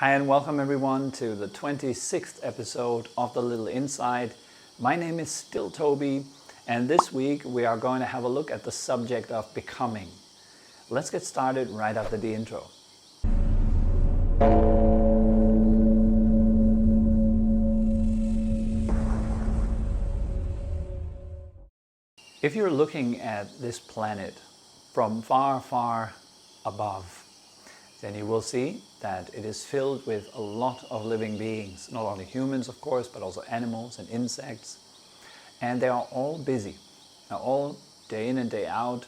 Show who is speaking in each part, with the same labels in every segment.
Speaker 1: Hi and welcome everyone to the 26th episode of The Little Inside. My name is still Tobi, and this week we are going to have a look at the subject of becoming. Let's get started right after the intro. If you're looking at this planet from far, far above, then you will see that it is filled with a lot of living beings, not only humans of course, but also animals and insects. And they are all busy. They're all day in and day out,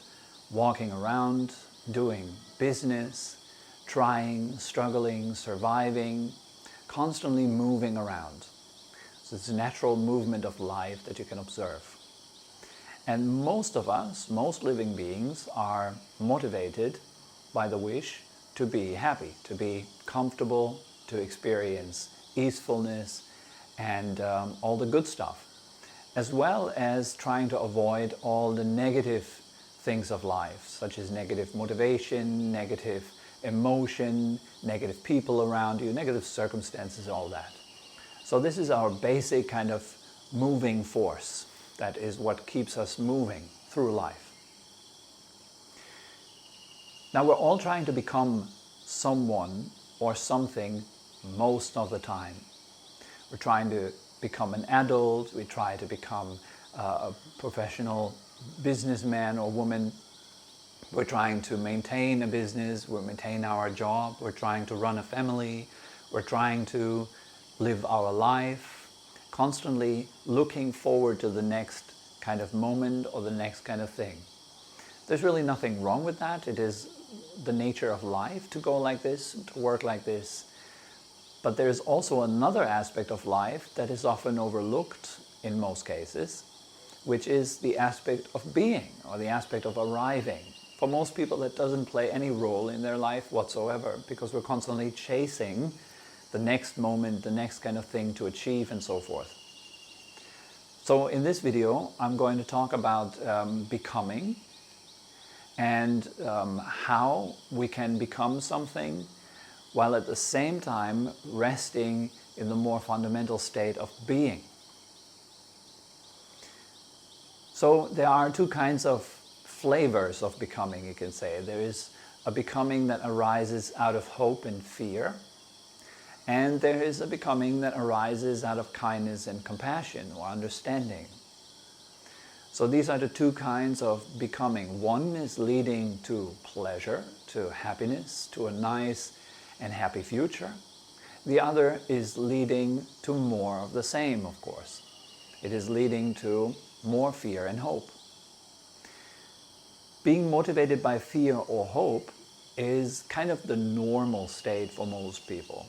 Speaker 1: walking around, doing business, trying, struggling, surviving, constantly moving around. So it's a natural movement of life that you can observe. And most of us, most living beings, are motivated by the wish to be happy, to be comfortable, to experience easefulness and all the good stuff, as well as trying to avoid all the negative things of life, such as negative motivation, negative emotion, negative people around you, negative circumstances, all that. So this is our basic kind of moving force. That is what keeps us moving through life. Now we're all trying to become someone or something most of the time. We're trying to become an adult, we try to become a professional businessman or woman, we're trying to maintain a business, we maintain our job, we're trying to run a family, we're trying to live our life, constantly looking forward to the next kind of moment or the next kind of thing. There's really nothing wrong with that. It is the nature of life to go like this, to work like this. But there's also another aspect of life that is often overlooked in most cases, which is the aspect of being or the aspect of arriving. For most people that doesn't play any role in their life whatsoever, because we're constantly chasing the next moment, the next kind of thing to achieve and so forth. So in this video I'm going to talk about becoming and how we can become something while at the same time resting in the more fundamental state of being. So there are two kinds of flavors of becoming, you can say. There is a becoming that arises out of hope and fear, and there is a becoming that arises out of kindness and compassion or understanding. So these are the two kinds of becoming. One is leading to pleasure, to happiness, to a nice and happy future. The other is leading to more of the same, of course. It is leading to more fear and hope. Being motivated by fear or hope is kind of the normal state for most people.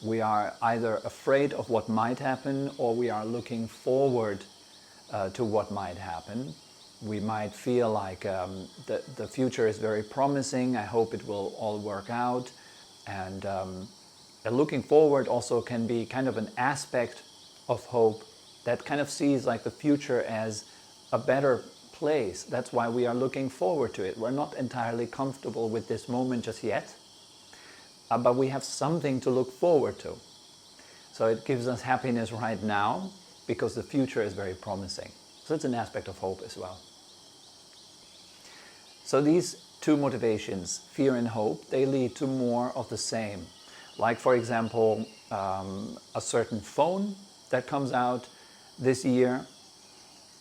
Speaker 1: We are either afraid of what might happen or we are looking forward to what might happen. We might feel like the future is very promising, I hope it will all work out. And looking forward also can be kind of an aspect of hope that kind of sees like the future as a better place. That's why we are looking forward to it. We're not entirely comfortable with this moment just yet, but we have something to look forward to. So it gives us happiness right now because the future is very promising. So it's an aspect of hope as well. So these two motivations, fear and hope, they lead to more of the same. Like for example, a certain phone that comes out this year,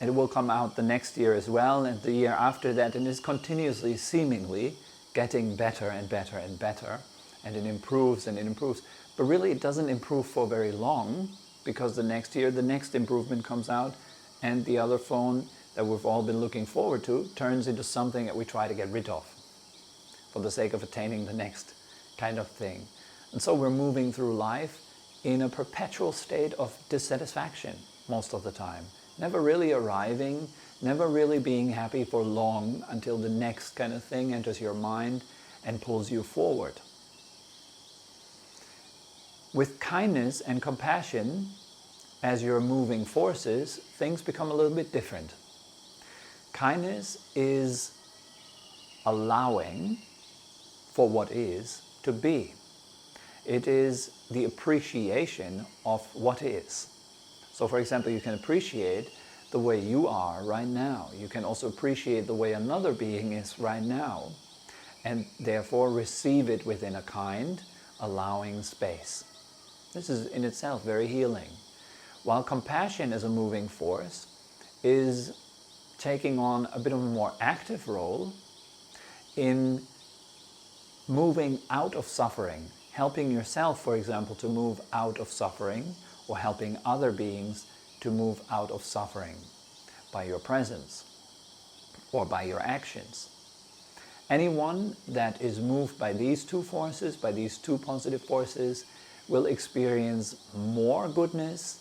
Speaker 1: and it will come out the next year as well, and the year after that, and is continuously, seemingly, getting better and better and better, and it improves and it improves. But really it doesn't improve for very long, because the next year the next improvement comes out and the other phone that we've all been looking forward to turns into something that we try to get rid of for the sake of attaining the next kind of thing. And so we're moving through life in a perpetual state of dissatisfaction most of the time. Never really arriving, never really being happy for long until the next kind of thing enters your mind and pulls you forward. With kindness and compassion as your moving forces, things become a little bit different. Kindness is allowing for what is to be. It is the appreciation of what is. So for example, you can appreciate the way you are right now. You can also appreciate the way another being is right now, and therefore receive it within a kind, allowing space. This is in itself very healing. While compassion as a moving force is taking on a bit of a more active role in moving out of suffering, helping yourself, for example, to move out of suffering, or helping other beings to move out of suffering by your presence or by your actions. Anyone that is moved by these two forces, by these two positive forces, will experience more goodness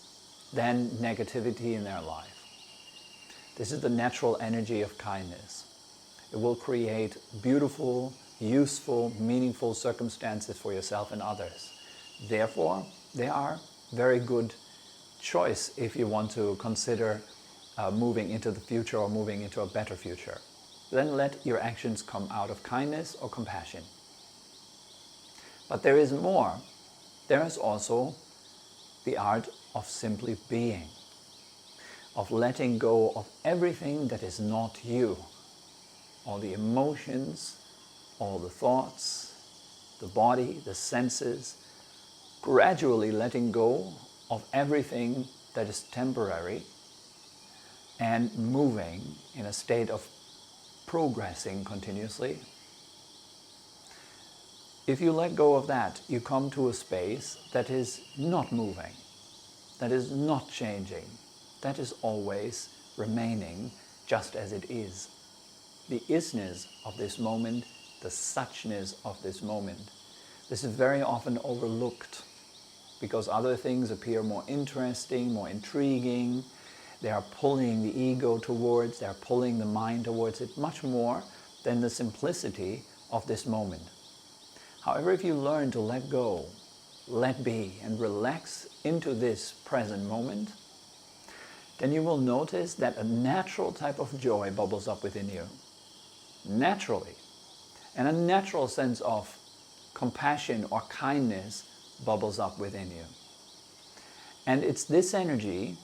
Speaker 1: than negativity in their life. This is the natural energy of kindness. It will create beautiful, useful, meaningful circumstances for yourself and others. Therefore, they are very good choice if you want to consider moving into the future or moving into a better future. Then let your actions come out of kindness or compassion. But there is more. There is also the art of simply being, of letting go of everything that is not you. All the emotions, all the thoughts, the body, the senses, gradually letting go of everything that is temporary and moving in a state of progressing continuously. If you let go of that, you come to a space that is not moving, that is not changing, that is always remaining just as it is. The isness of this moment, the suchness of this moment. This is very often overlooked because other things appear more interesting, more intriguing. They are pulling the ego towards, they are pulling the mind towards it much more than the simplicity of this moment. However, if you learn to let go, let be, and relax into this present moment, then you will notice that a natural type of joy bubbles up within you. Naturally. And a natural sense of compassion or kindness bubbles up within you. And it's this energy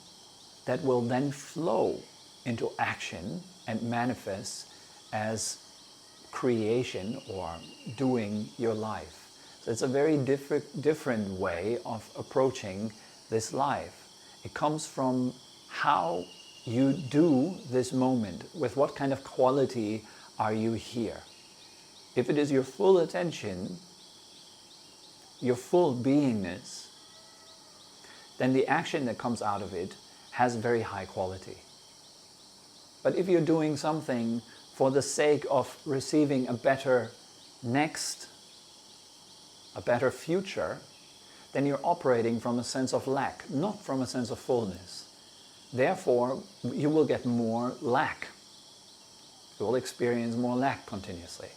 Speaker 1: that will then flow into action and manifest as creation or doing your life. So it's a very different way of approaching this life. It comes from how you do this moment, with what kind of quality are you here. If it is your full attention, your full beingness, then the action that comes out of it has very high quality. But if you're doing something for the sake of receiving a better next, a better future, then you're operating from a sense of lack, not from a sense of fullness. Therefore, you will get more lack. You will experience more lack continuously.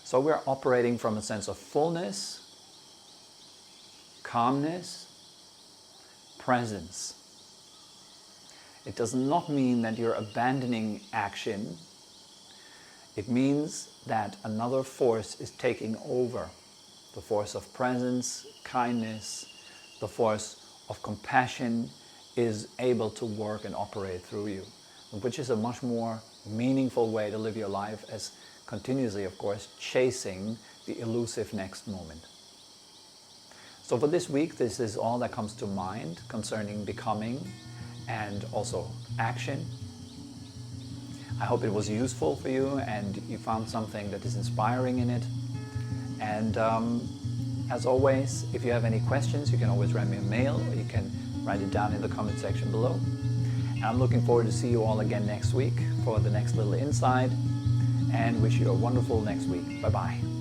Speaker 1: So we're operating from a sense of fullness, calmness, presence. It does not mean that you're abandoning action. It means that another force is taking over. The force of presence, kindness, the force of compassion is able to work and operate through you, which is a much more meaningful way to live your life, as continuously, of course, chasing the elusive next moment. So for this week, this is all that comes to mind concerning becoming and also action. I hope it was useful for you and you found something that is inspiring in it. And as always, if you have any questions, you can always write me a mail, or you can write it down in the comment section below. And I'm looking forward to see you all again next week for the next little insight, and wish you a wonderful next week. Bye-bye.